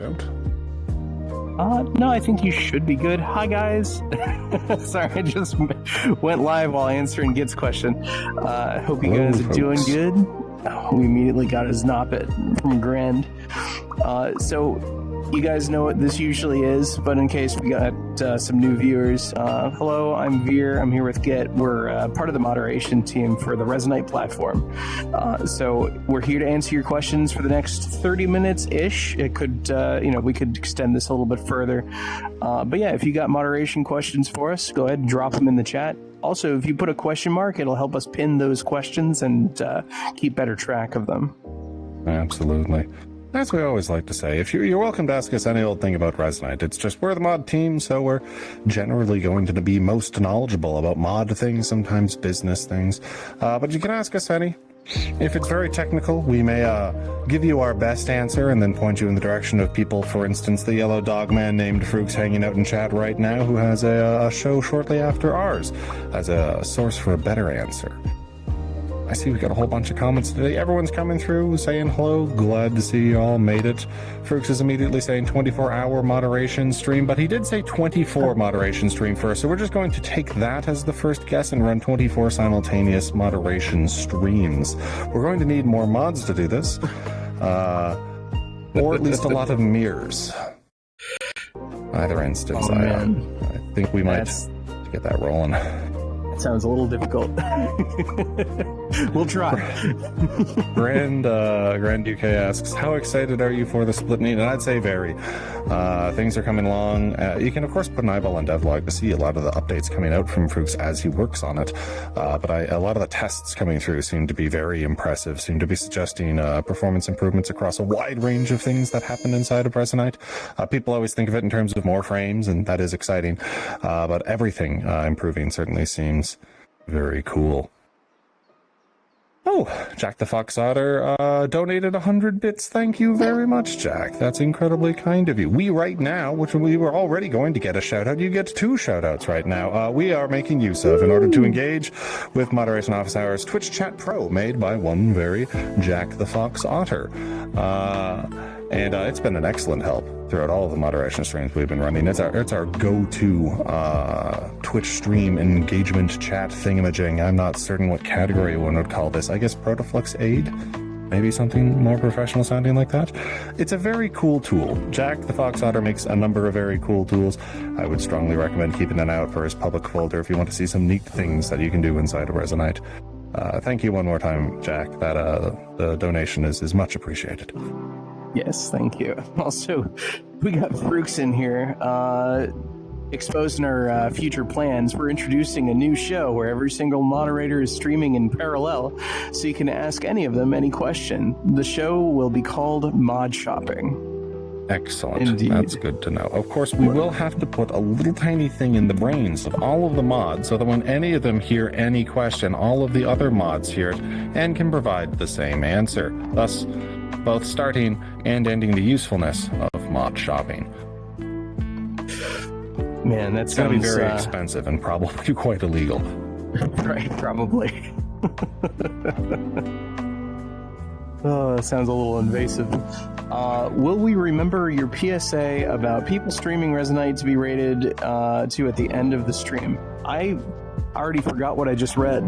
Shout. No, I think you should be good. Hi, guys. Sorry, I just went live while answering Git's question. Hope you guys are doing good. Oh, we immediately got a Znoppet from Grand. So you guys know what this usually is, but in case we got some new viewers, hello, I'm Veer. I'm here with Git. We're part of the moderation team for the Resonite platform. So we're here to answer your questions for the next 30 minutes-ish. It could, we could extend this a little bit further. But yeah, if you got moderation questions for us, go ahead and drop them in the chat. Also, if you put a question mark, it'll help us pin those questions and keep better track of them. Absolutely. As we always like to say, if you're welcome to ask us any old thing about Resonite. It's just we're the mod team, so we're generally going to be most knowledgeable about mod things, sometimes business things. But you can ask us any. If it's very technical, we may give you our best answer and then point you in the direction of people, for instance, the yellow dog man named Frooks hanging out in chat right now, who has a show shortly after ours, as a source for a better answer. I see we got a whole bunch of comments today. Everyone's coming through saying hello. Glad to see you all made it. Frooks is immediately saying 24-hour moderation stream, but he did say 24 moderation stream first, so we're just going to take that as the first guess and run 24 simultaneous moderation streams. We're going to need more mods to do this, or at least a lot of mirrors. Either instance, I think we might get that rolling. Sounds a little difficult. We'll try. Grand UK asks, how excited are you for the split need? And I'd say very. Things are coming along. You can, of course, put an eyeball on devlog to see a lot of the updates coming out from Frooks as he works on it. But a lot of the tests coming through seem to be very impressive, seem to be suggesting performance improvements across a wide range of things that happen inside of Resonite. People always think of it in terms of more frames, and that is exciting. But everything improving certainly seems very cool. Oh, Jack the Fox Otter donated 100 bits. Thank you very much, Jack. That's incredibly kind of you. We right now, which we were already going to get a shout out, you get 2 shout outs right now. We are making use of, in order to engage with Moderation Office Hours, Twitch Chat Pro, made by one very Jack the Fox Otter. And it's been an excellent help throughout all of the moderation streams we've been running. It's our go-to Twitch stream engagement chat thingamajig. I'm not certain what category one would call this. I guess Protoflux Aid? Maybe something more professional sounding like that? It's a very cool tool. Jack the Fox Otter makes a number of very cool tools. I would strongly recommend keeping an eye out for his public folder if you want to see some neat things that you can do inside of Resonite. Thank you one more time, Jack. That the donation is much appreciated. Yes, thank you. Also, we got Frooks in here exposing our future plans. We're introducing a new show where every single moderator is streaming in parallel, so you can ask any of them any question. The show will be called Mod Shopping. Excellent. Indeed. That's good to know. Of course, we will have to put a little tiny thing in the brains of all of the mods so that when any of them hear any question, all of the other mods hear it and can provide the same answer, thus both starting and ending the usefulness of mod shopping. Man, that's going to be very expensive and probably quite illegal. Right, probably. Oh, that sounds a little invasive. Will we remember your PSA about people streaming Resonite to be rated to at the end of the stream? I already forgot what I just read.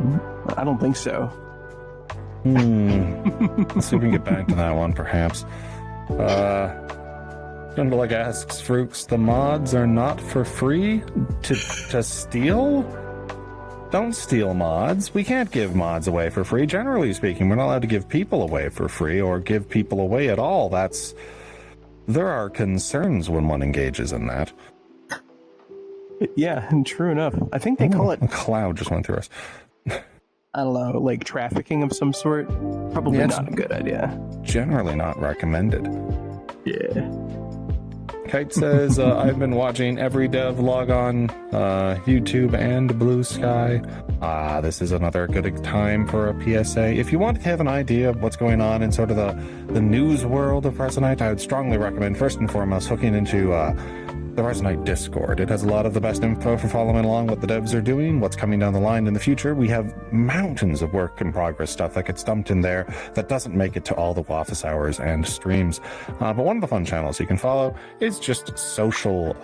I don't think so. Let's see if we can get back to that one, perhaps. Gundalek asks, Frooks, the mods are not for free to steal? Don't steal mods. We can't give mods away for free. Generally speaking, we're not allowed to give people away for free or give people away at all. There are concerns when one engages in that. Yeah, true enough. I think they call it... A cloud just went through us. I don't know, like trafficking of some sort? Probably not a good idea. Generally not recommended. Yeah. Kite says, I've been watching every dev log on YouTube and Blue Sky. This is another good time for a PSA. If you want to have an idea of what's going on in sort of the news world of Resonite, I would strongly recommend, first and foremost, hooking into the Resonite Discord. It has a lot of the best info for following along what the devs are doing, what's coming down the line in the future. We have mountains of work in progress stuff that gets dumped in there that doesn't make it to all the office hours and streams. But one of the fun channels you can follow is just social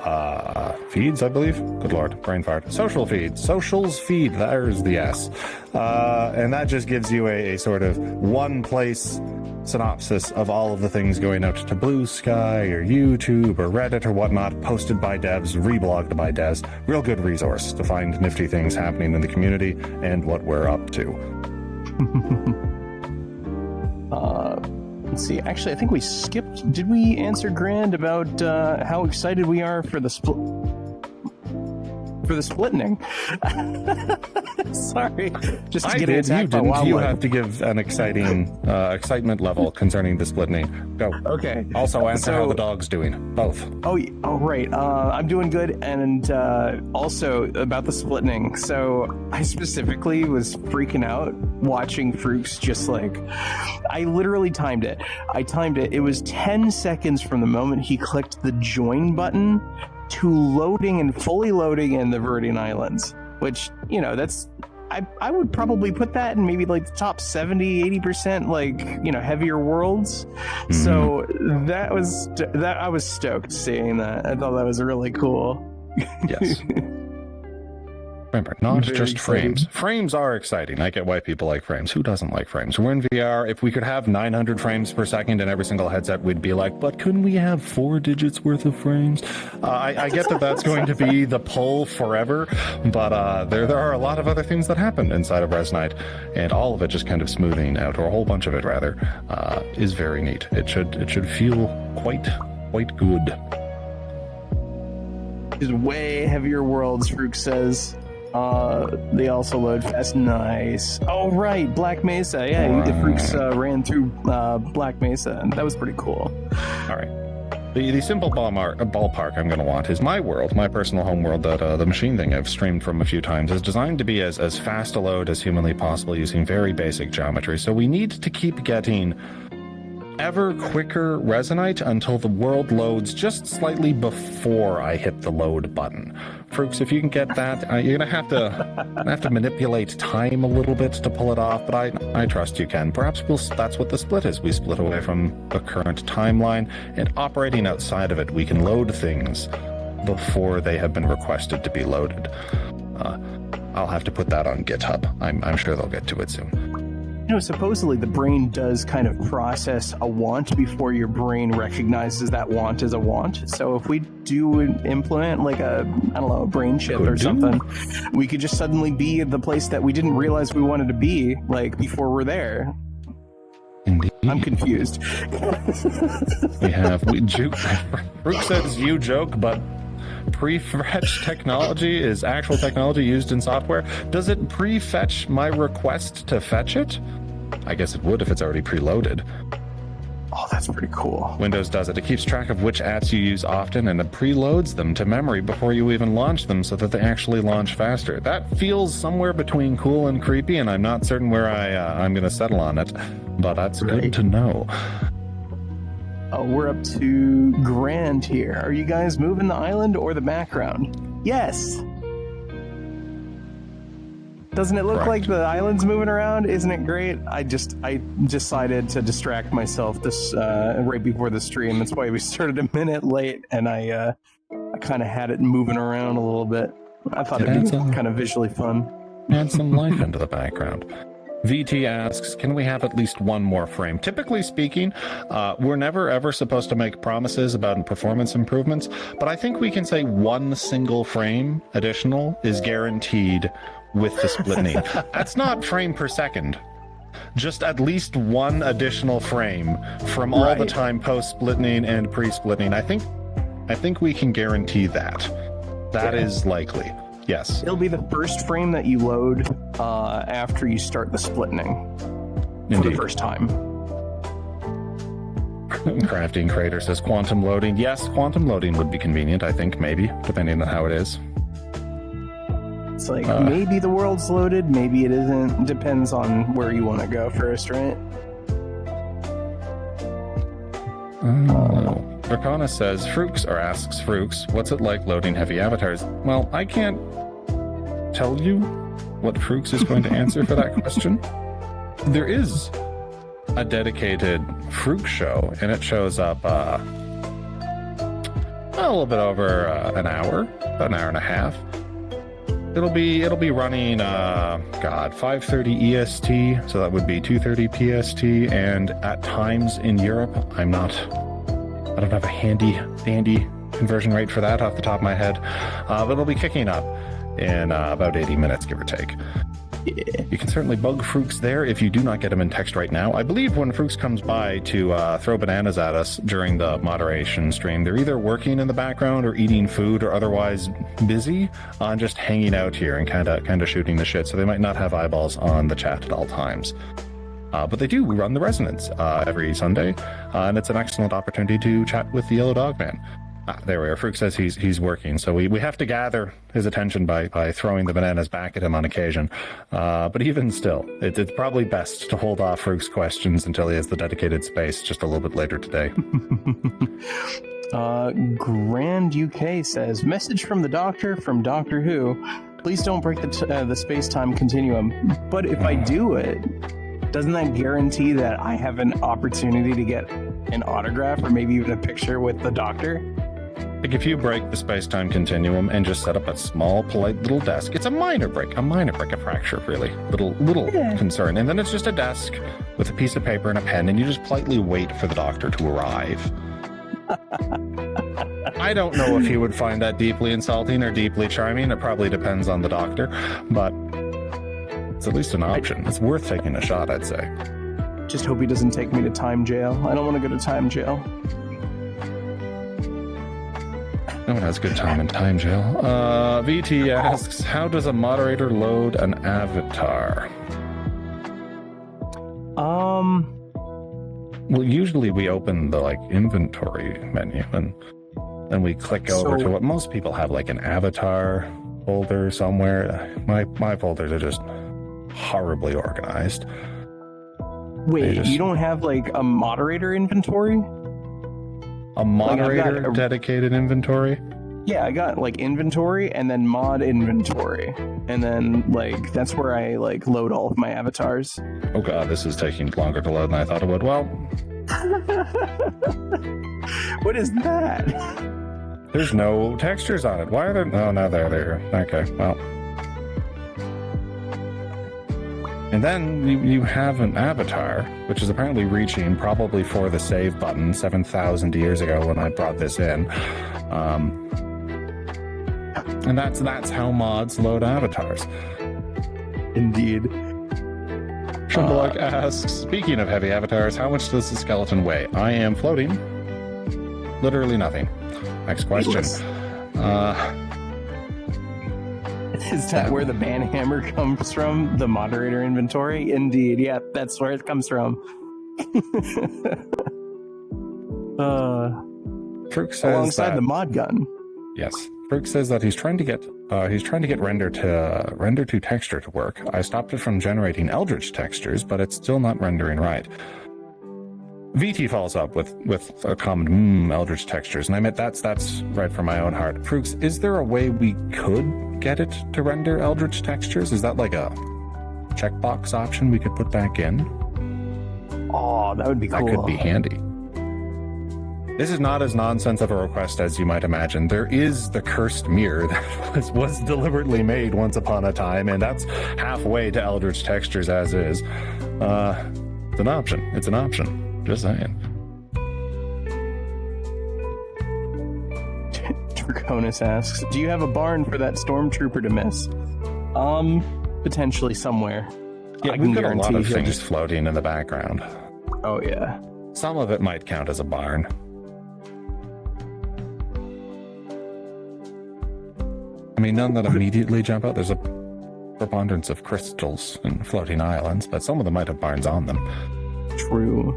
feeds, I believe. Good Lord, brain fart. Social feeds. Socials feed. There's the S. And that just gives you a sort of one place synopsis of all of the things going out to Blue Sky or YouTube or Reddit or whatnot, posted by devs, reblogged by devs. Real good resource to find nifty things happening in the community and what we're up to. Let's see. Actually, I think we skipped. Did we answer Grand about how excited we are for the splitting? Sorry, just to get attacked by wildlife. You have to give an excitement level concerning the splitting. Go. Okay. Also answer how the dog's doing. Both. Oh, right. I'm doing good, and also about the splitting. So I specifically was freaking out watching Fruks just like, I literally timed it. It was 10 seconds from the moment he clicked the join button to loading and fully loading in the Viridian Islands, which, you know, that's, I would probably put that in maybe like the top 70-80%, like, you know, heavier worlds. Mm-hmm. So that I was stoked seeing that. I thought that was really cool. Yes. Remember, not Very just exciting. frames. Frames are exciting. I get why people like frames. Who doesn't like frames? We're in VR. If we could have 900 frames per second in every single headset, we'd be like, but couldn't we have 4 digits worth of frames? I get that that's going to be the pull forever, but there are a lot of other things that happen inside of Resonite, and all of it just kind of smoothing out, or a whole bunch of it rather, is very neat. It should feel quite good. Is way heavier worlds, Fruke says. They also load fast. Nice. Oh, right. Black Mesa. Yeah, the Fruks ran through Black Mesa, and that was pretty cool. All right. The simple ballpark I'm going to want is my world, my personal home world that the machine thing I've streamed from a few times is designed to be as fast a load as humanly possible using very basic geometry. So we need to keep getting ever quicker Resonite until the world loads just slightly before I hit the load button. Fruks, if you can get that, you're gonna have to manipulate time a little bit to pull it off, but I trust you can. Perhaps that's what the split is. We split away from the current timeline, and operating outside of it, we can load things before they have been requested to be loaded. I'll have to put that on GitHub. I'm sure they'll get to it soon. You know, supposedly the brain does kind of process a want before your brain recognizes that want as a want. So if we do implement like a brain chip or something, we could just suddenly be at the place that we didn't realize we wanted to be, like, before we're there. Indeed. I'm confused. Fruke says you joke, but prefetch technology is actual technology used in software. Does it prefetch my request to fetch it? I guess it would if it's already preloaded. Oh, that's pretty cool. Windows does it. It keeps track of which apps you use often, and it preloads them to memory before you even launch them so that they actually launch faster. That feels somewhere between cool and creepy, and I'm not certain where I'm going to settle on it, but that's good to know. Oh, we're up to Grand here. Are you guys moving the island or the background? Yes. Doesn't it look like the island's moving around? Isn't it great? I decided to distract myself this right before the stream. That's why we started a minute late, and I kind of had it moving around a little bit. I thought it'd be kind of visually fun. Add some life into the background. VT asks, can we have at least one more frame? Typically speaking, we're never ever supposed to make promises about performance improvements, but I think we can say one single frame additional is guaranteed with the splitting. That's not frame per second. Just at least one additional frame from all the time post-splitting and pre-splitting. I think we can guarantee that. That is likely. Yes. It'll be the first frame that you load after you start the splitting for the first time. Crafting Creator says quantum loading. Yes, quantum loading would be convenient, I think, maybe, depending on how it is. It's like, maybe the world's loaded, maybe it isn't. Depends on where you want to go first, right? Rakana says, asks Frooks, what's it like loading heavy avatars? Well, I can't tell you what Frooks is going to answer for that question. There is a dedicated Frooks show, and it shows up a little bit over an hour, about an hour and a half. It'll be running 5:30 EST, so that would be 2:30 PST, and at times in Europe, I don't have a handy conversion rate for that off the top of my head, but it'll be kicking up in about 80 minutes, give or take. You can certainly bug Frooks there if you do not get him in text right now. I believe when Frooks comes by to throw bananas at us during the moderation stream, they're either working in the background or eating food or otherwise busy on just hanging out here and kind of shooting the shit, so they might not have eyeballs on the chat at all times. But they do run the Resonance every Sunday, and it's an excellent opportunity to chat with the Yellow Dog Man. There we are. Frooks says he's working, so we have to gather his attention by throwing the bananas back at him on occasion. But even still, it's probably best to hold off Frooks' questions until he has the dedicated space just a little bit later today. Grand UK says, message from the Doctor from Doctor Who. Please don't break the space-time continuum. But if I do it, doesn't that guarantee that I have an opportunity to get an autograph or maybe even a picture with the Doctor? Like if you break the space-time continuum and just set up a small, polite little desk, it's a minor break, a fracture, really. Little concern. And then it's just a desk with a piece of paper and a pen, and you just politely wait for the Doctor to arrive. I don't know if he would find that deeply insulting or deeply charming. It probably depends on the Doctor, but it's at least an option. It's worth taking a shot, I'd say. Just hope he doesn't take me to time jail. I don't want to go to time jail. No one has a good time in time jail. VT asks, how does a moderator load an avatar? Well, usually we open the inventory menu and we click over to what most people have, like an avatar folder somewhere. My folders are just horribly organized. Wait, you don't have a moderator inventory? A moderator dedicated inventory? Yeah, I got inventory and then mod inventory. And then that's where I load all of my avatars. Oh god, this is taking longer to load than I thought it would. Well, what is that? There's no textures on it. Why are there? Oh, no, they're there. Okay, well. And then you have an avatar, which is apparently reaching probably for the save button 7,000 years ago when I brought this in. And that's how mods load avatars. Indeed. Shumbaluk asks, speaking of heavy avatars, how much does the skeleton weigh? I am floating. Literally nothing. Next question. Is that where the banhammer comes from? The moderator inventory? Indeed, yeah, that's where it comes from. Frooks says alongside the mod gun. Yes. Frooks says that he's trying to get render to texture to work. I stopped it from generating Eldritch textures, but it's still not rendering right. VT follows up with a comment, Eldritch textures, and I admit that's right from my own heart. Frooks, is there a way we could get it to render Eldritch textures? Is that like a checkbox option we could put back in? Oh, that would be cool. That could be handy. This is not as nonsense of a request as you might imagine. There is the cursed mirror that was deliberately made once upon a time, and that's halfway to Eldritch textures as is. It's an option. It's an option. Just saying. Draconis asks, do you have a barn for that stormtrooper to miss? Potentially somewhere. Yeah, we've got a lot of things floating in the background. Oh, yeah. Some of it might count as a barn. I mean, none that immediately jump out. There's a preponderance of crystals and floating islands, but some of them might have barns on them. True.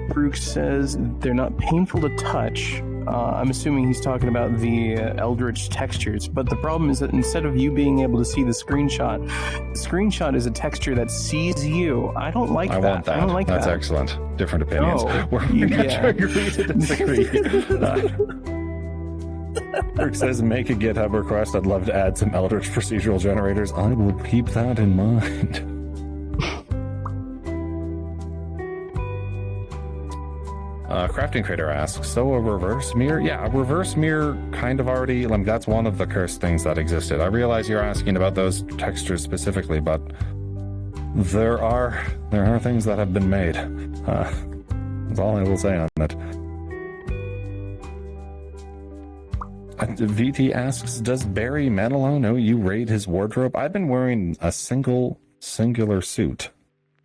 Brooke says they're not painful to touch. I'm assuming he's talking about the Eldritch textures. But the problem is that instead of you being able to see the screenshot is a texture that sees you. I don't like that. Want that. I don't like That's that. excellent. Different opinions. No. We're going to agree to disagree. Rick says, make a GitHub request. I'd love to add some Eldritch procedural generators. I will keep that in mind. Crafting Creator asks, so a reverse mirror? Yeah, a reverse mirror kind of already, that's one of the cursed things that existed. I realize you're asking about those textures specifically, but there are things that have been made. That's all I will say on it. VT asks, does Barry Manilow know you raid his wardrobe? I've been wearing a singular suit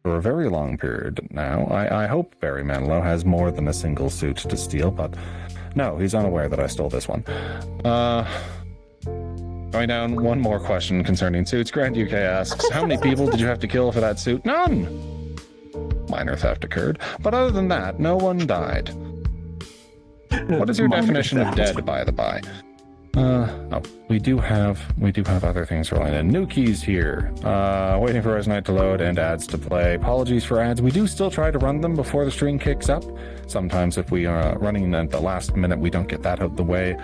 for a very long period now. I hope Barry Manilow has more than a single suit to steal, but no, he's unaware that I stole this one. Going down, one more question concerning suits. Grand UK asks, how many people did you have to kill for that suit? None! Minor theft occurred, but other than that, no one died. What is your definition of dead, by the by? We do have other things rolling in. Nuki's here. Waiting for Resonite to load and ads to play. Apologies for ads. We do still try to run them before the stream kicks up. Sometimes if we are running at the last minute, we don't get that out of the way.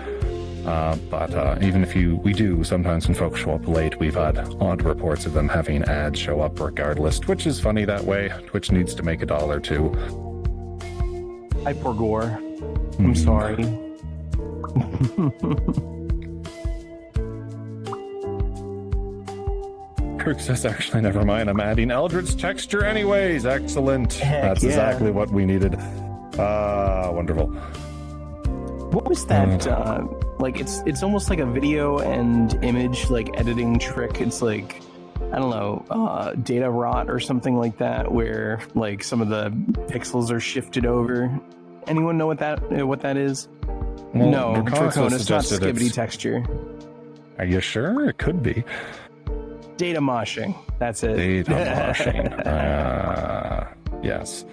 But even if we do, sometimes when folks show up late, we've had odd reports of them having ads show up regardless. Twitch is funny that way. Twitch needs to make $1 too. Hi, poor Gore. I'm sorry. Kirk says, actually, never mind. I'm adding Eldritch texture anyways. Excellent. That's exactly what we needed. Wonderful. What was that? It's almost like a video and image editing trick. It's like, I don't know, data rot or something like that, where some of the pixels are shifted over. Anyone know what that is? Well, no, Dracona, it's not skibbity texture. Are you sure? It could be. Data moshing. That's it. Data moshing. Yes.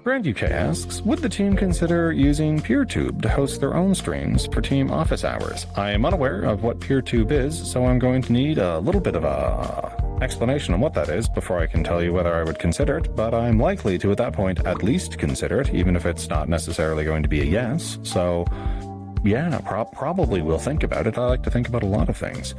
Grand UK asks, would the team consider using PeerTube to host their own streams for team office hours? I am unaware of what PeerTube is, so I'm going to need a little bit of a explanation on what that is before I can tell you whether I would consider it, but I'm likely to, at that point, at least consider it, even if it's not necessarily going to be a yes. So, yeah, probably we'll think about it. I like to think about a lot of things.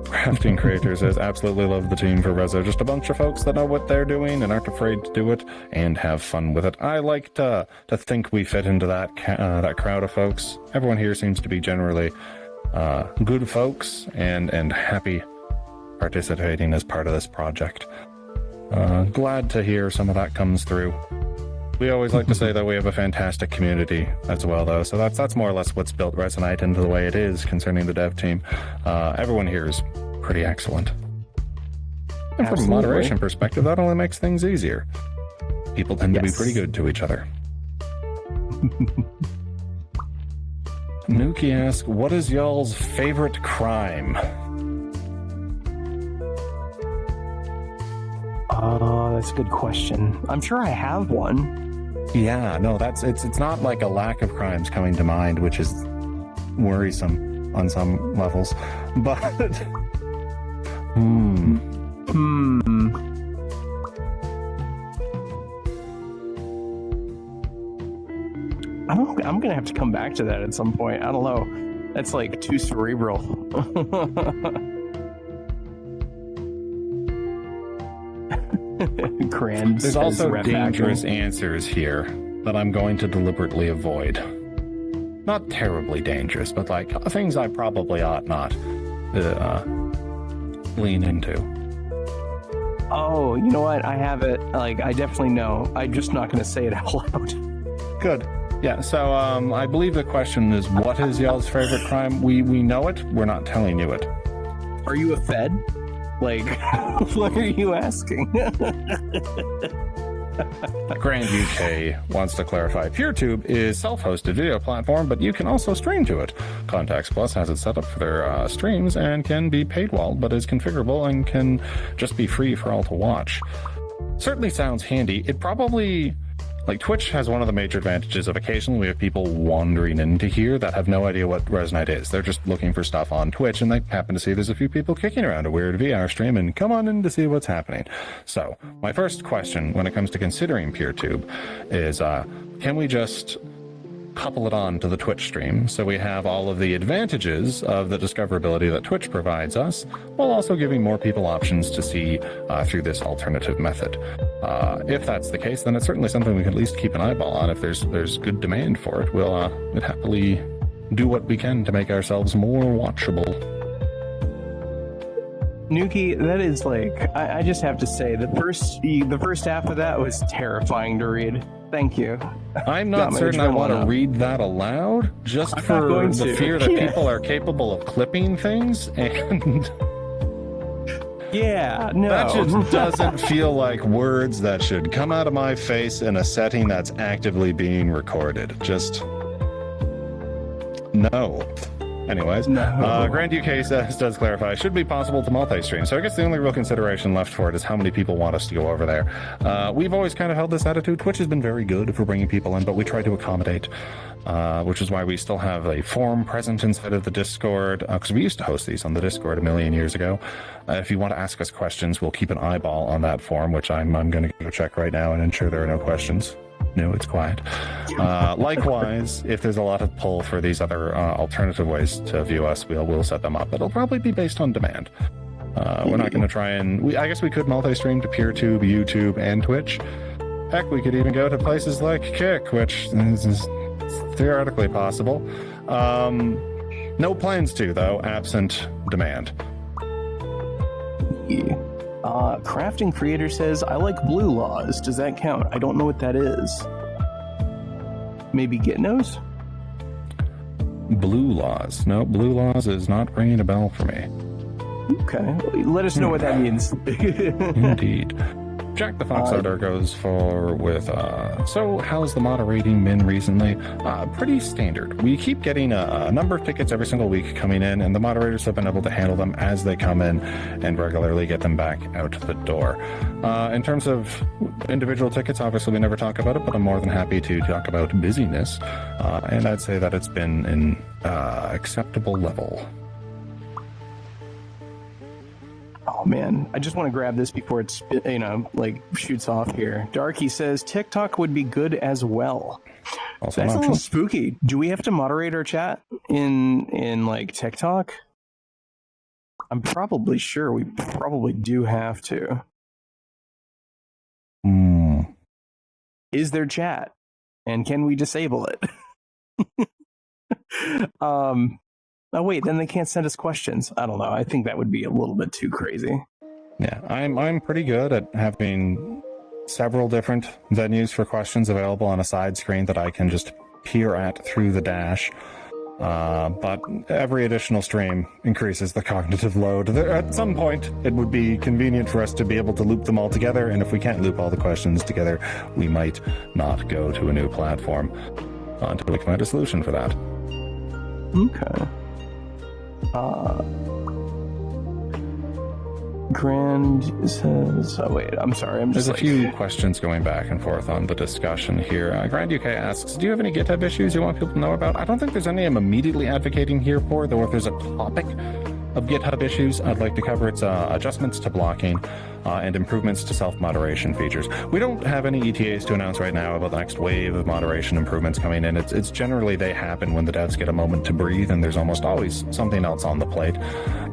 Crafting Creator says, absolutely love the team for Rezo. Just a bunch of folks that know what they're doing and aren't afraid to do it and have fun with it. I like to think we fit into that crowd of folks. Everyone here seems to be generally good folks and happy participating as part of this project. Glad to hear some of that comes through. We always like to say that we have a fantastic community as well, though, so that's more or less what's built Resonite into the way it is concerning the dev team. Everyone here is pretty excellent. And from a moderation perspective, that only makes things easier. People tend to be pretty good to each other. Nuki asks, what is y'all's favorite crime? That's a good question. I'm sure I have one. Yeah, no, it's not like a lack of crimes coming to mind, which is worrisome on some levels. But I'm gonna have to come back to that at some point. I don't know. That's too cerebral. Grand. There's also dangerous answers here that I'm going to deliberately avoid. Not terribly dangerous, but things I probably ought not lean into. Oh, you know what? I have it. I definitely know. I'm just not going to say it out loud. Good. Yeah, so I believe the question is, what is y'all's favorite crime? We know it. We're not telling you it. Are you a Fed? What are you asking? Grand UK wants to clarify, PeerTube is self-hosted video platform, but you can also stream to it. Contacts Plus has it set up for their streams and can be paywall, but is configurable and can just be free for all to watch. Certainly sounds handy. It probably... Like, Twitch has one of the major advantages of occasionally we have people wandering into here that have no idea what Resonite is. They're just looking for stuff on Twitch, and they happen to see there's a few people kicking around a weird VR stream and come on in to see what's happening. So, my first question when it comes to considering PeerTube is, can we just couple it on to the Twitch stream so we have all of the advantages of the discoverability that Twitch provides us, while also giving more people options to see through this alternative method. If that's the case, then it's certainly something we can at least keep an eyeball on. If there's good demand for it, we'll happily do what we can to make ourselves more watchable. Nuki, that is like, I just have to say, the first half of that was terrifying to read. Thank you. I'm not certain I want to read that aloud, just for the fear that people are capable of clipping things, and yeah, no. That just doesn't feel like words that should come out of my face in a setting that's actively being recorded. Just no. Anyways, Grand UK does clarify, should be possible to multi-stream. So I guess the only real consideration left for it is how many people want us to go over there. We've always kind of held this attitude. Twitch has been very good for bringing people in, but we try to accommodate, which is why we still have a forum present inside of the Discord, because we used to host these on the Discord a million years ago. If you want to ask us questions, we'll keep an eyeball on that forum, which I'm going to go check right now and ensure there are no questions. No, it's quiet. Likewise, if there's a lot of pull for these other alternative ways to view us, we'll set them up. It'll probably be based on demand. We're not going to try and... I guess we could multi-stream to PeerTube, YouTube, and Twitch. Heck, we could even go to places like Kick, which is theoretically possible. No plans to, though, absent demand. Yeah. Crafting Creator says, I like blue laws. Does that count? I don't know what that is. Maybe Gitnos? Blue laws. No, blue laws is not ringing a bell for me. Okay. Let us know what that means. Indeed. Jack the Fox Outer goes with, so how's the moderating been recently? Pretty standard. We keep getting a number of tickets every single week coming in, and the moderators have been able to handle them as they come in and regularly get them back out the door. In terms of individual tickets, obviously we never talk about it, but I'm more than happy to talk about busyness, and I'd say that it's been an acceptable level. Oh man, I just want to grab this before it's, shoots off here. Darky says TikTok would be good as well. Also That's a little spooky. Do we have to moderate our chat in like TikTok? I'm probably sure we probably do have to. Is there chat? And can we disable it? Oh wait, then they can't send us questions. I don't know. I think that would be a little bit too crazy. Yeah, I'm pretty good at having several different venues for questions available on a side screen that I can just peer at through the dash. But every additional stream increases the cognitive load. At some point, it would be convenient for us to be able to loop them all together, and if we can't loop all the questions together, we might not go to a new platform until we can find a solution for that. Okay. Grand says, oh wait, I'm sorry, There's a few questions going back and forth on the discussion here. Grand UK asks, do you have any GitHub issues you want people to know about? I don't think there's any I'm immediately advocating here for, though if there's a topic of GitHub issues I'd like to cover, it's adjustments to blocking and improvements to self-moderation features. We don't have any ETAs to announce right now about the next wave of moderation improvements coming in. It's generally they happen when the devs get a moment to breathe, and there's almost always something else on the plate.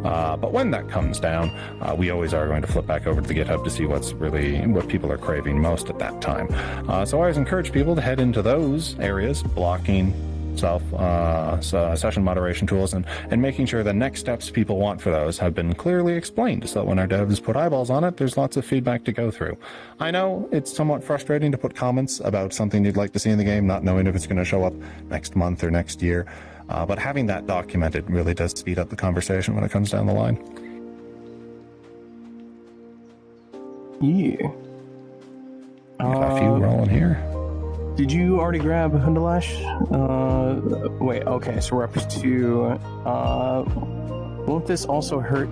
But when that comes down, we always are going to flip back over to the GitHub to see what people are craving most at that time. So I always encourage people to head into those areas, blocking, session moderation tools, and making sure the next steps people want for those have been clearly explained, so that when our devs put eyeballs on it, there's lots of feedback to go through. I know it's somewhat frustrating to put comments about something you'd like to see in the game, not knowing if it's going to show up next month or next year, but having that documented really does speed up the conversation when it comes down the line. Yeah. We got a few rolling here. Did you already grab Hundalash? Wait, okay, so we're up to... won't this also hurt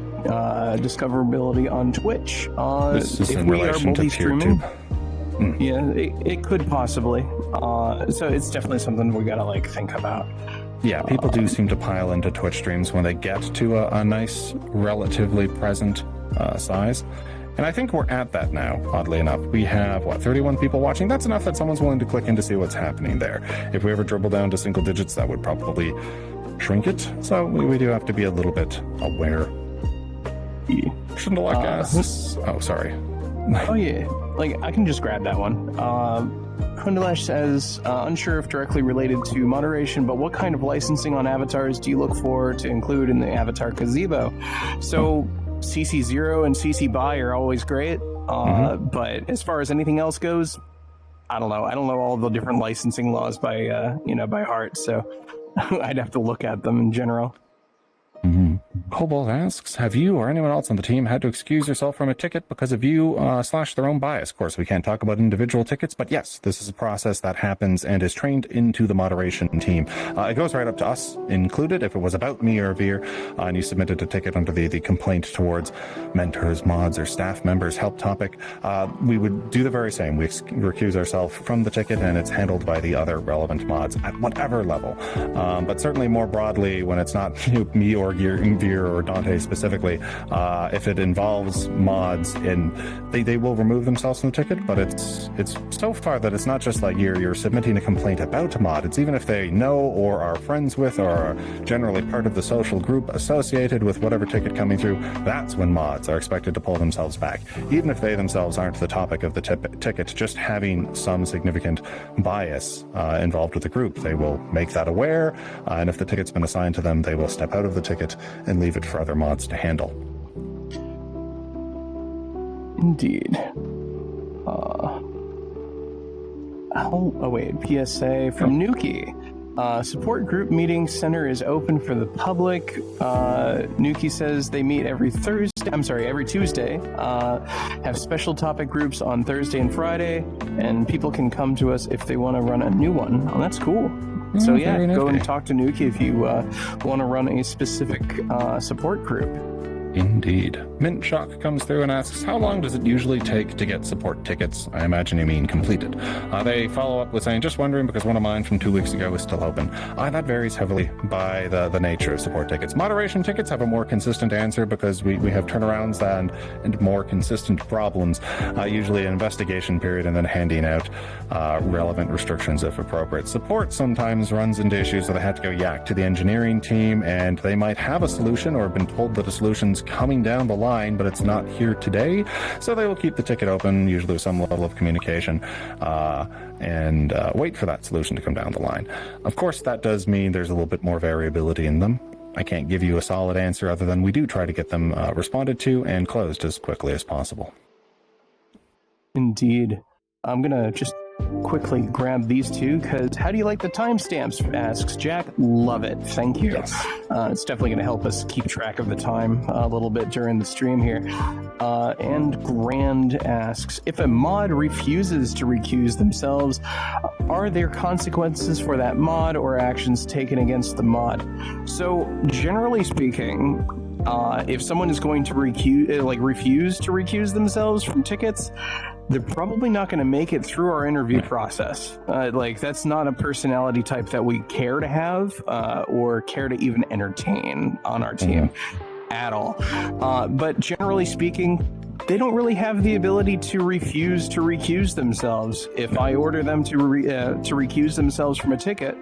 discoverability on Twitch? This is if in we are relation to tier multi-streaming? 2. Yeah, it could possibly. So it's definitely something we gotta like think about. Yeah, people do seem to pile into Twitch streams when they get to a nice, relatively present size. And I think we're at that now, oddly enough. We have, 31 people watching? That's enough that someone's willing to click in to see what's happening there. If we ever dribble down to single digits, that would probably shrink it. So we do have to be a little bit aware. Shouldn't have asks. Oh, sorry. Oh, yeah. Like, I can just grab that one. Hundalash says, unsure if directly related to moderation, but what kind of licensing on avatars do you look for to include in the avatar gazebo? So, CC0 and CC BY are always great, but as far as anything else goes, I don't know. I don't know all the different licensing laws by by heart, so I'd have to look at them in general. Cobalt asks, have you or anyone else on the team had to excuse yourself from a ticket because of you / their own bias? Of course, we can't talk about individual tickets, but yes, this is a process that happens and is trained into the moderation team. It goes right up to us included. If it was about me or Veer and you submitted a ticket under the complaint towards mentors, mods, or staff members help topic, we would do the very same. We recuse ourselves from the ticket and it's handled by the other relevant mods at whatever level. But certainly more broadly, when it's not me or Veer or Dante specifically, if it involves mods, and they will remove themselves from the ticket, but it's so far that it's not just like you're submitting a complaint about a mod. It's even if they know or are friends with or are generally part of the social group associated with whatever ticket coming through, that's when mods are expected to pull themselves back. Even if they themselves aren't the topic of the ticket, just having some significant bias involved with the group, they will make that aware, and if the ticket's been assigned to them, they will step out of the ticket and leave it for other mods to handle. Indeed. PSA from Nuki. Support group meeting center is open for the public. Nuki says they meet every Tuesday. Have special topic groups on Thursday and Friday, and people can come to us if they want to run a new one. Oh, that's cool. So yeah, go and talk to Nuki if you want to run a specific support group. Indeed. Mint Shock comes through and asks, how long does it usually take to get support tickets? I imagine you mean completed. They follow up with saying, just wondering because one of mine from 2 weeks ago is still open. That varies heavily by the nature of support tickets. Moderation tickets have a more consistent answer because we have turnarounds and more consistent problems, usually an investigation period and then handing out relevant restrictions if appropriate. Support sometimes runs into issues where they have to go yak to the engineering team and they might have a solution or have been told that a solution's coming down the line, but it's not here today. So they will keep the ticket open, usually with some level of communication, and wait for that solution to come down the line. Of course, that does mean there's a little bit more variability in them. I can't give you a solid answer other than we do try to get them responded to and closed as quickly as possible. Indeed. I'm going to just quickly grab these two because how do you like the timestamps? Asks Jack. Love it. Thank you. Yes. It's definitely going to help us keep track of the time a little bit during the stream here. And Grand asks, if a mod refuses to recuse themselves, are there consequences for that mod or actions taken against the mod? So generally speaking, if someone is going to refuse to recuse themselves from tickets, they're probably not going to make it through our interview process. That's not a personality type that we care to have or care to even entertain on our team at all. But generally speaking, they don't really have the ability to refuse to recuse themselves. If I order them to recuse themselves from a ticket,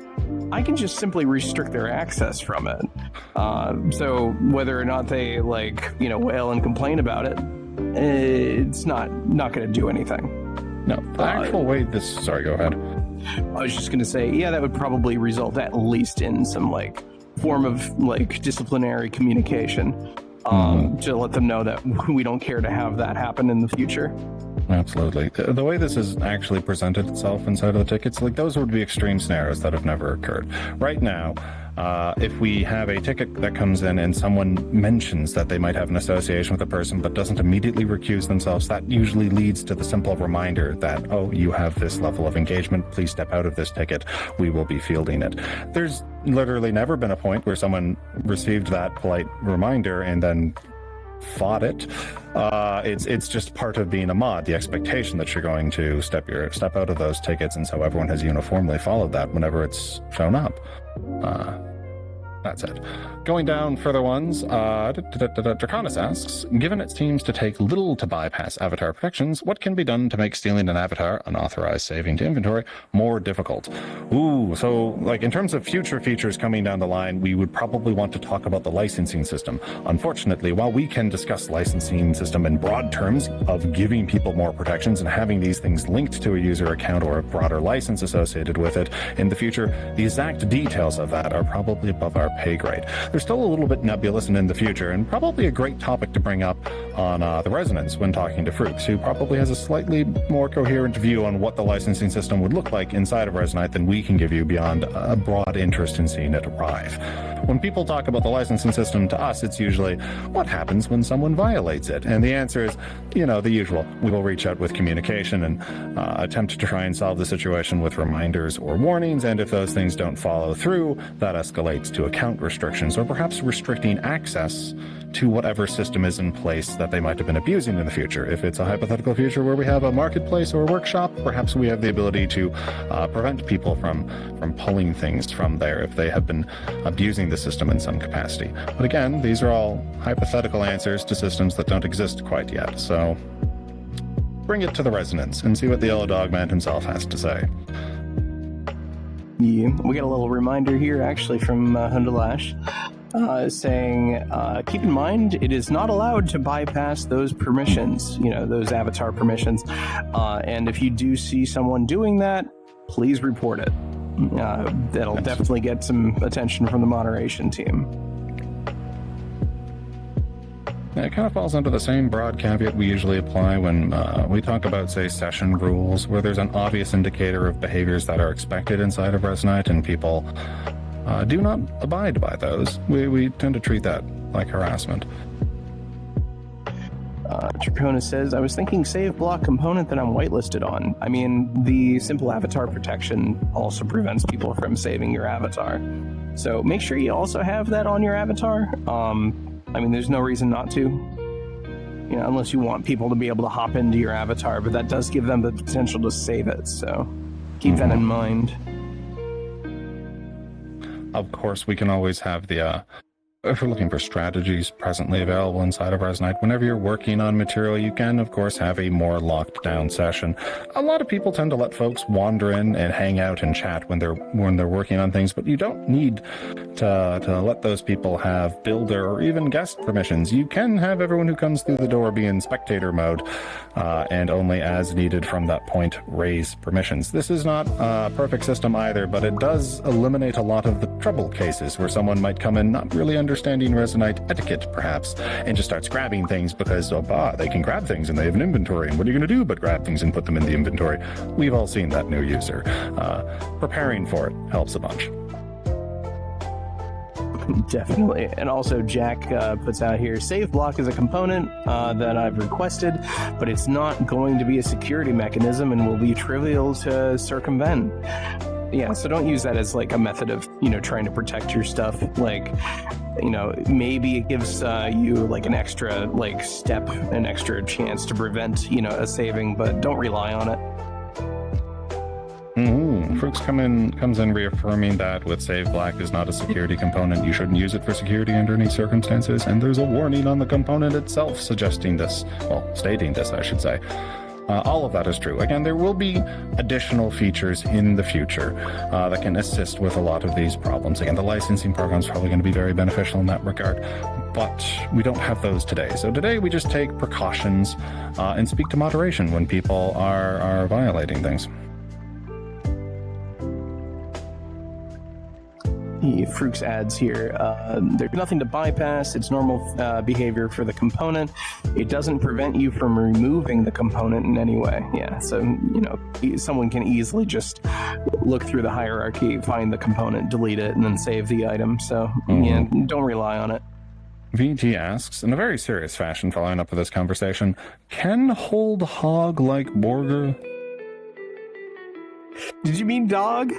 I can just simply restrict their access from it. So whether or not they wail and complain about it, it's not going to do anything. No, the actual way this... Sorry, go ahead. I was just going to say, yeah, that would probably result at least in some form of disciplinary communication to let them know that we don't care to have that happen in the future. Absolutely. The way this has actually presented itself inside of the tickets, those would be extreme scenarios that have never occurred. Right now, If we have a ticket that comes in and someone mentions that they might have an association with a person but doesn't immediately recuse themselves, that usually leads to the simple reminder that, oh, you have this level of engagement, please step out of this ticket, we will be fielding it. There's literally never been a point where someone received that polite reminder and then fought it. It's just part of being a mod, the expectation that you're going to step out of those tickets, and so everyone has uniformly followed that whenever it's shown up. That's it. Going down further ones, Draconis asks, given it seems to take little to bypass avatar protections, what can be done to make stealing an avatar, unauthorized saving to inventory, more difficult? Ooh, so like in terms of future features coming down the line, we would probably want to talk about the licensing system. Unfortunately, while we can discuss licensing system in broad terms of giving people more protections and having these things linked to a user account or a broader license associated with it, in the future, the exact details of that are probably above our pay grade. They're still a little bit nebulous and in the future, and probably a great topic to bring up on the Resonance when talking to Fruits, who probably has a slightly more coherent view on what the licensing system would look like inside of Resonite than we can give you beyond a broad interest in seeing it arrive. When people talk about the licensing system to us, it's usually, what happens when someone violates it? And the answer is, the usual. We will reach out with communication and attempt to try and solve the situation with reminders or warnings, and if those things don't follow through, that escalates to account restrictions or perhaps restricting access to whatever system is in place that they might have been abusing in the future. If it's a hypothetical future where we have a marketplace or a workshop, perhaps we have the ability to prevent people from pulling things from there if they have been abusing the system in some capacity. But again, these are all hypothetical answers to systems that don't exist quite yet, so bring it to the Resonance and see what the Yellow Dog Man himself has to say. Yeah, we got a little reminder here actually from Hundalash saying, keep in mind, it is not allowed to bypass those permissions, those avatar permissions. And if you do see someone doing that, please report it. That'll definitely get some attention from the moderation team. It kind of falls under the same broad caveat we usually apply when we talk about, say, session rules, where there's an obvious indicator of behaviors that are expected inside of Resonite, and people do not abide by those. We tend to treat that like harassment. Tricona says, I was thinking save block component that I'm whitelisted on. I mean, the simple avatar protection also prevents people from saving your avatar. So make sure you also have that on your avatar. There's no reason not to, unless you want people to be able to hop into your avatar, but that does give them the potential to save it, so keep that in mind. Of course, we can always have the, if we're looking for strategies presently available inside of Resonite, whenever you're working on material, you can, of course, have a more locked down session. A lot of people tend to let folks wander in and hang out and chat when they're working on things, but you don't need to let those people have builder or even guest permissions. You can have everyone who comes through the door be in spectator mode, and only as needed from that point raise permissions. This is not a perfect system either, but it does eliminate a lot of the trouble cases where someone might come in not really understanding Resonite etiquette, perhaps, and just starts grabbing things because, they can grab things and they have an inventory, and what are you going to do but grab things and put them in the inventory? We've all seen that new user. Preparing for it helps a bunch. Definitely. And also Jack puts out here, save block is a component that I've requested, but it's not going to be a security mechanism and will be trivial to circumvent. Yeah, so don't use that as like a method of, trying to protect your stuff. Like, maybe it gives you like an extra like step, an extra chance to prevent, a saving, but don't rely on it. Fruits comes in reaffirming that with Save Black is not a security component. You shouldn't use it for security under any circumstances, and there's a warning on the component itself stating this, I should say. All of that is true. Again, there will be additional features in the future that can assist with a lot of these problems. Again, the licensing program is probably going to be very beneficial in that regard, but we don't have those today. So today we just take precautions and speak to moderation when people are violating things. Fruix adds here, there's nothing to bypass. It's normal behavior for the component. It doesn't prevent you from removing the component in any way. Yeah, so, someone can easily just look through the hierarchy, find the component, delete it, and then save the item. So, yeah, don't rely on it. VG asks, in a very serious fashion following up with this conversation, can hold hog like Borger? Did you mean dog?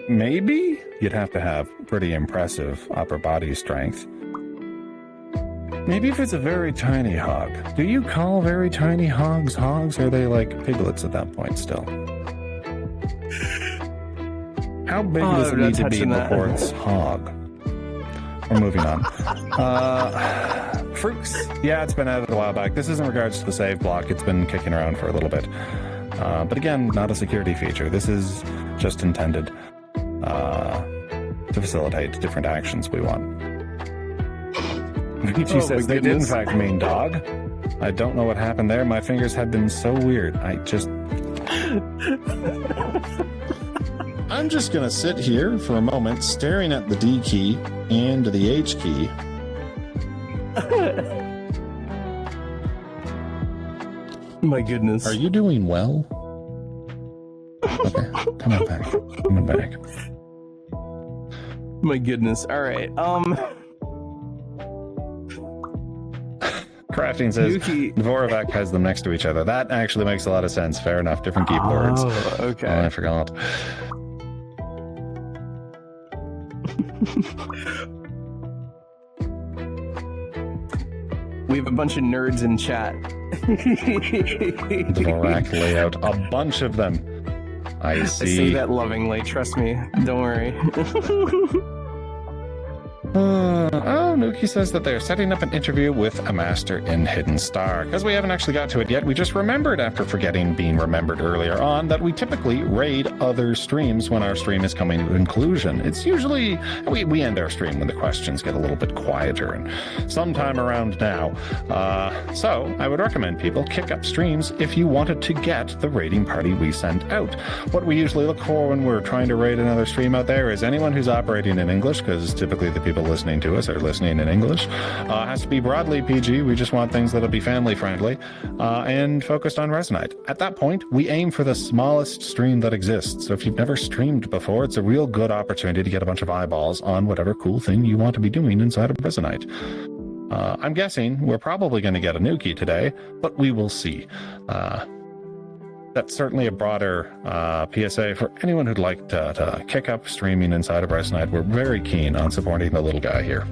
Maybe? You'd have to have pretty impressive upper body strength. Maybe if it's a very tiny hog. Do you call very tiny hogs hogs? Or are they like piglets at that point still? How big does it need to be before it's hog? We're moving on. Fruix. Yeah, it's been added a while back. This is in regards to the save block. It's been kicking around for a little bit. But again, not a security feature. This is just intended to facilitate different actions we want. She says they did in fact mean dog. I don't know what happened there. My fingers have been so weird. I'm just gonna sit here for a moment staring at the D key and the H key. My goodness. Are you doing well? Okay, coming back. My goodness. All right. Crafting says Dvorak has them next to each other. That actually makes a lot of sense. Fair enough. Different keyboards. Oh, okay. Oh, I forgot. We have a bunch of nerds in chat. Dvorak layout. A bunch of them. I see. I say that lovingly. Trust me. Don't worry. Nuki says that they're setting up an interview with a master in Hidden Star. Because we haven't actually got to it yet, we just remembered after being remembered earlier on that we typically raid other streams when our stream is coming to conclusion. It's usually, we end our stream when the questions get a little bit quieter, and sometime around now. So I would recommend people kick up streams if you wanted to get the raiding party we sent out. What we usually look for when we're trying to raid another stream out there is anyone who's operating in English, because typically the people listening to us are listening in English. Has to be broadly PG. We just want things that'll be family friendly and focused on Resonite. At that point, we aim for the smallest stream that exists. So if you've never streamed before, it's a real good opportunity to get a bunch of eyeballs on whatever cool thing you want to be doing inside of Resonite. I'm guessing we're probably going to get a Nuki today, but we will see. That's certainly a broader PSA for anyone who'd like to kick up streaming inside of Resonite. We're very keen on supporting the little guy here.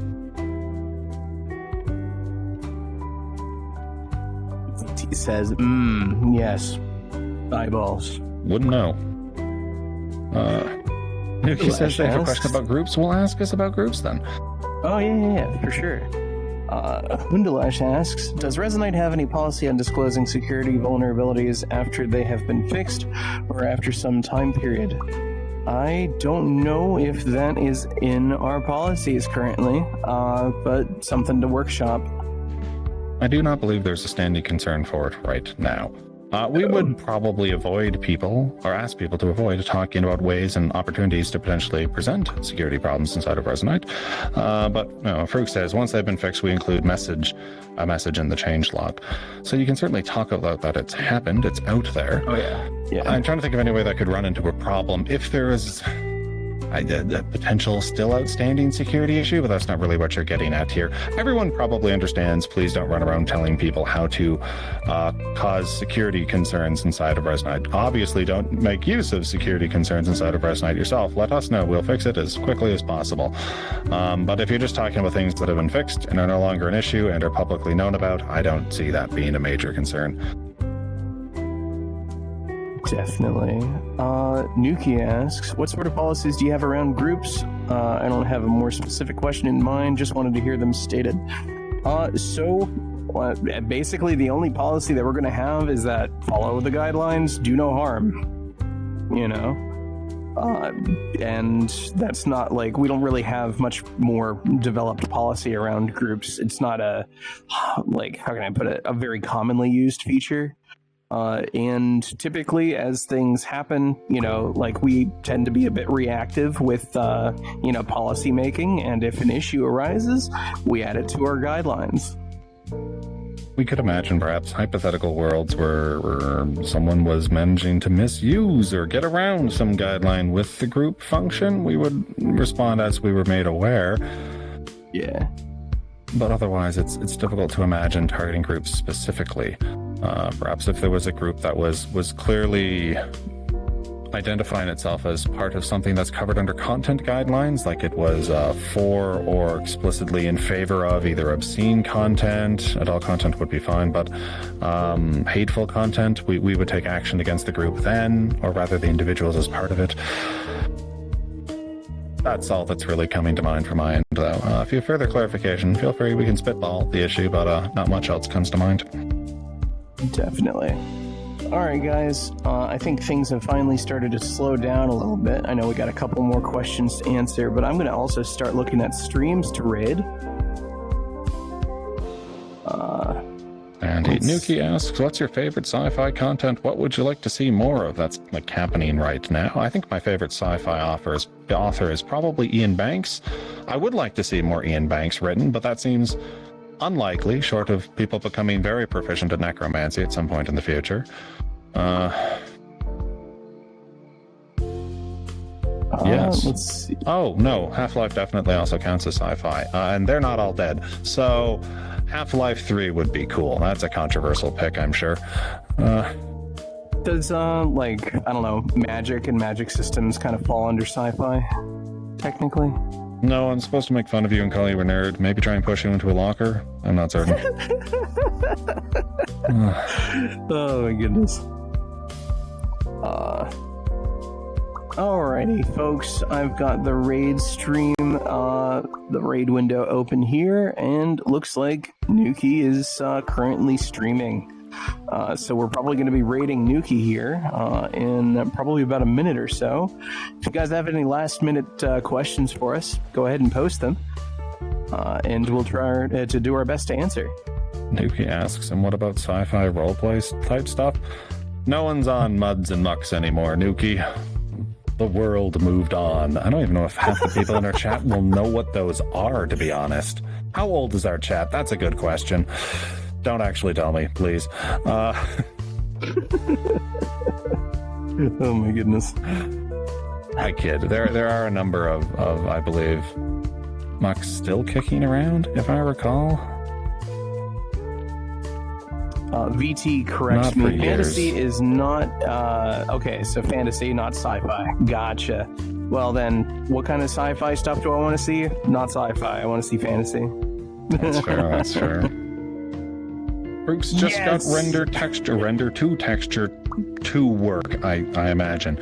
He says, yes, eyeballs. Wouldn't know. Nuki says they have a question about groups. We'll ask us about groups then. Oh, yeah, for sure. Wundalash asks, does Resonite have any policy on disclosing security vulnerabilities after they have been fixed or after some time period? I don't know if that is in our policies currently, but something to workshop. I do not believe there's a standing concern for it right now. We would probably avoid people, or ask people to avoid talking about ways and opportunities to potentially present security problems inside of Resonite. But Fruix says once they've been fixed, we include a message in the change log. So you can certainly talk about that. It's happened. It's out there. Oh, yeah. I'm trying to think of any way that could run into a problem. If there is a potential still outstanding security issue, but that's not really what you're getting at here. Everyone probably understands. Please don't run around telling people how to cause security concerns inside of Resonite. Obviously, don't make use of security concerns inside of Resonite yourself. Let us know. We'll fix it as quickly as possible. But if you're just talking about things that have been fixed and are no longer an issue and are publicly known about, I don't see that being a major concern. Definitely. Nuki asks, what sort of policies do you have around groups? I don't have a more specific question in mind, just wanted to hear them stated. Basically the only policy that we're going to have is that follow the guidelines, do no harm. And that's not like, we don't really have much more developed policy around groups. It's not a, like, how can I put it, a very commonly used feature. And typically, as things happen, like we tend to be a bit reactive with, policy making. And if an issue arises, we add it to our guidelines. We could imagine perhaps hypothetical worlds where someone was managing to misuse or get around some guideline with the group function. We would respond as we were made aware. Yeah. But otherwise, it's difficult to imagine targeting groups specifically. Perhaps if there was a group that was clearly identifying itself as part of something that's covered under content guidelines, like it was for or explicitly in favor of either obscene content, adult content would be fine, but hateful content, we would take action against the group then, or rather the individuals as part of it. That's all that's really coming to mind from my end, though. If you have further clarification, feel free, we can spitball the issue, but not much else comes to mind. Definitely. All right, guys. I think things have finally started to slow down a little bit. I know we got a couple more questions to answer, but I'm going to also start looking at streams to raid. And Nuki asks, what's your favorite sci-fi content? What would you like to see more of? That's like happening right now. I think my favorite sci-fi author is probably Ian Banks. I would like to see more Ian Banks written, but that seems unlikely, short of people becoming very proficient at necromancy at some point in the future. Yes. Let's see. Oh, no. Half-Life definitely also counts as sci-fi. And they're not all dead. So Half-Life 3 would be cool. That's a controversial pick, I'm sure. Does, I don't know, magic and magic systems kind of fall under sci-fi, technically? No, I'm supposed to make fun of you and call you a nerd. Maybe try and push you into a locker. I'm not certain. Oh my goodness. Alrighty, folks. I've got the raid stream, the raid window open here, and looks like Nuki is currently streaming. So we're probably going to be raiding Nuki here in probably about a minute or so. If you guys have any last minute questions for us, go ahead and post them, and we'll try to do our best to answer. Nuki asks, and what about sci-fi roleplay type stuff? No one's on Muds and Mucks anymore, Nuki. The world moved on. I don't even know if half the people in our chat will know what those are, to be honest. How old is our chat? That's a good question. Don't actually tell me, please. Oh my goodness. I kid. There are a number of I believe, Mucks still kicking around, if I recall. VT corrects me. Fantasy is not... okay, so fantasy, not sci-fi. Gotcha. Well then, what kind of sci-fi stuff do I want to see? Not sci-fi. I want to see fantasy. That's fair, that's fair. Brooks just got render to texture to work, I imagine.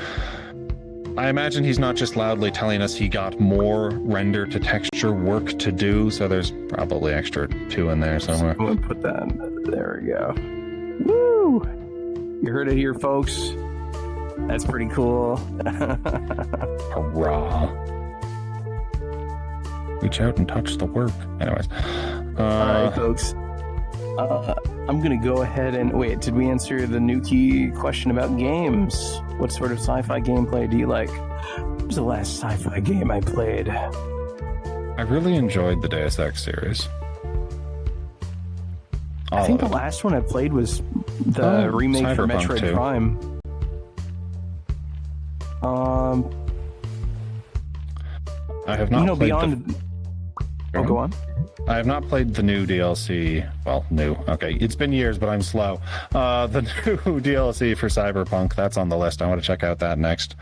I imagine he's not just loudly telling us he got more render to texture work to do, so there's probably extra 2 in there somewhere. I'm going to put that, there we go. Woo! You heard it here, folks. That's pretty cool. Hurrah. Reach out and touch the work. Anyways. Alright, folks. I'm going to go ahead and... Wait, did we answer the Nuki question about games? What sort of sci-fi gameplay do you like? What was the last sci-fi game I played? I really enjoyed the Deus Ex series. I think the last one I played was the remake for Metroid 2. Prime. I have not played beyond... go on. I have not played the new DLC. Well, new. Okay, it's been years, but I'm slow. The new DLC for Cyberpunk, that's on the list. I want to check out that next.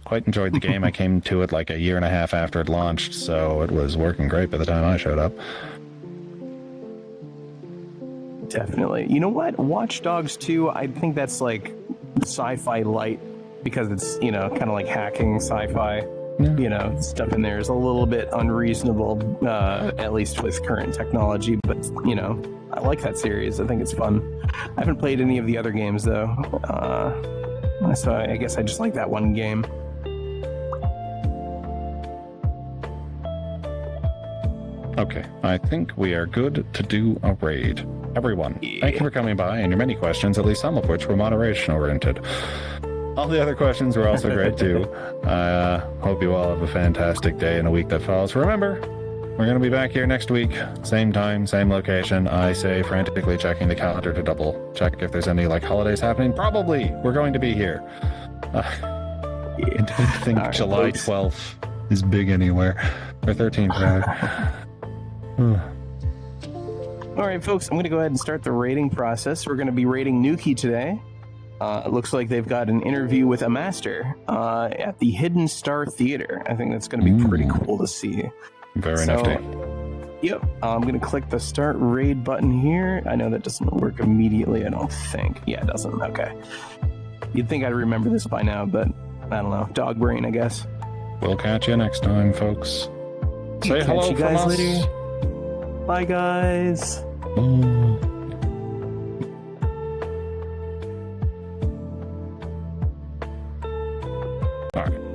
Quite enjoyed the game. I came to it like a year and a half after it launched, so it was working great by the time I showed up. Definitely. You know what? Watch Dogs 2, I think that's like sci-fi light because it's, kind of like hacking sci-fi. Yeah. Stuff in there is a little bit unreasonable, at least with current technology. But, I like that series. I think it's fun. I haven't played any of the other games, though. So I guess I just like that one game. Okay, I think we are good to do a raid. Everyone, thank you for coming by and your many questions, at least some of which were moderation oriented. All the other questions were also great too. Hope you all have a fantastic day and a week that follows. Remember, we're going to be back here next week, same time, same location. I say frantically checking the calendar to double check if there's any like holidays happening. Probably we're going to be here. I don't think All right, July folks. 12th is big anywhere. Or 13th, rather. All right, folks, I'm going to go ahead and start the rating process. We're going to be rating Nuki today. It looks like they've got an interview with a master at the Hidden Star Theater. I think that's going to be pretty cool to see. Very nifty. Yep, I'm going to click the Start Raid button here. I know that doesn't work immediately, I don't think. Yeah, it doesn't. Okay. You'd think I'd remember this by now, but I don't know. Dog brain, I guess. We'll catch you next time, folks. Say Catch hello you from guys us. later. Bye, guys. All right.